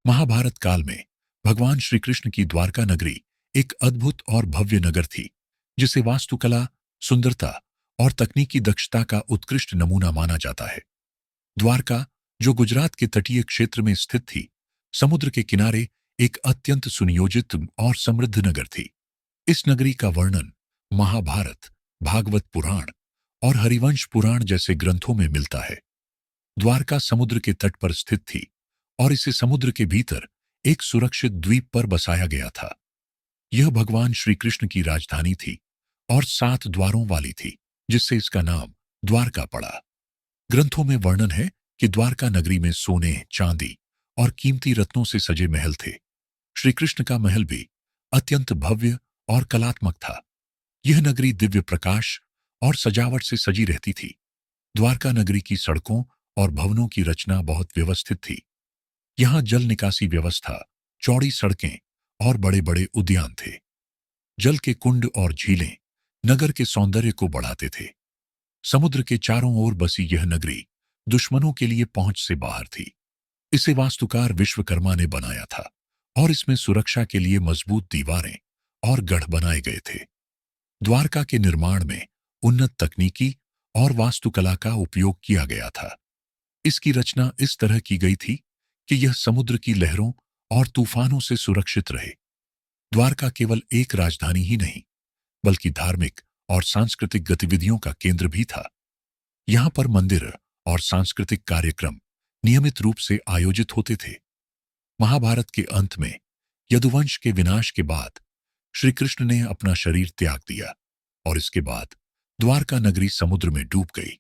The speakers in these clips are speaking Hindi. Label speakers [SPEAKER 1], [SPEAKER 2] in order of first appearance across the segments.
[SPEAKER 1] महाभारत काल में भगवान श्री कृष्ण की द्वारका नगरी एक अद्भुत और भव्य नगर थी, जिसे वास्तुकला, सुंदरता और तकनीकी दक्षता का उत्कृष्ट नमूना माना जाता है। द्वारका, जो गुजरात के तटीय क्षेत्र में स्थित थी, समुद्र के किनारे एक अत्यंत सुनियोजित और समृद्ध नगर थी। इस नगरी का वर्णन महाभारत, भागवत पुराण और हरिवंश पुराण जैसे ग्रंथों में मिलता है। द्वारका समुद्र के तट पर स्थित थी और इसे समुद्र के भीतर एक सुरक्षित द्वीप पर बसाया गया था। यह भगवान श्री कृष्ण की राजधानी थी और 7 द्वारों वाली थी, जिससे इसका नाम द्वारका पड़ा। ग्रंथों में वर्णन है कि द्वारका नगरी में सोने, चांदी और कीमती रत्नों से सजे महल थे। श्री कृष्ण का महल भी अत्यंत भव्य और कलात्मक था। यह नगरी दिव्य प्रकाश और सजावट से सजी रहती थी। द्वारका नगरी की सड़कों और भवनों की रचना बहुत व्यवस्थित थी। यहाँ जल निकासी व्यवस्था, चौड़ी सड़कें और बड़े बड़े उद्यान थे। जल के कुंड और झीलें नगर के सौंदर्य को बढ़ाते थे। समुद्र के चारों ओर बसी यह नगरी दुश्मनों के लिए पहुंच से बाहर थी। इसे वास्तुकार विश्वकर्मा ने बनाया था और इसमें सुरक्षा के लिए मजबूत दीवारें और गढ़ बनाए गए थे। द्वारका के निर्माण में उन्नत तकनीकी और वास्तुकला का उपयोग किया गया था। इसकी रचना इस तरह की गई थी कि यह समुद्र की लहरों और तूफानों से सुरक्षित रहे। द्वारका केवल एक राजधानी ही नहीं, बल्कि धार्मिक और सांस्कृतिक गतिविधियों का केंद्र भी था। यहाँ पर मंदिर और सांस्कृतिक कार्यक्रम नियमित रूप से आयोजित होते थे। महाभारत के अंत में यदुवंश के विनाश के बाद श्री कृष्ण ने अपना शरीर त्याग दिया और इसके बाद द्वारका नगरी समुद्र में डूब गई।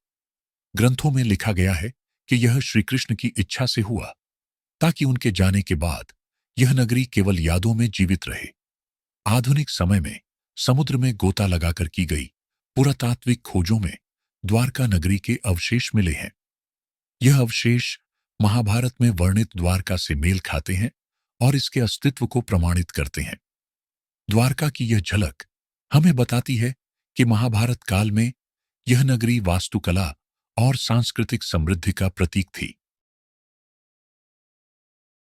[SPEAKER 1] ग्रंथों में लिखा गया है कि यह श्री कृष्ण की इच्छा से हुआ, ताकि उनके जाने के बाद यह नगरी केवल यादों में जीवित रहे। आधुनिक समय में समुद्र में गोता लगाकर की गई पुरातात्विक खोजों में द्वारका नगरी के अवशेष मिले हैं। यह अवशेष महाभारत में वर्णित द्वारका से मेल खाते हैं और इसके अस्तित्व को प्रमाणित करते हैं। द्वारका की यह झलक हमें बताती है कि महाभारत काल में यह नगरी वास्तुकला और सांस्कृतिक समृद्धि का प्रतीक थी।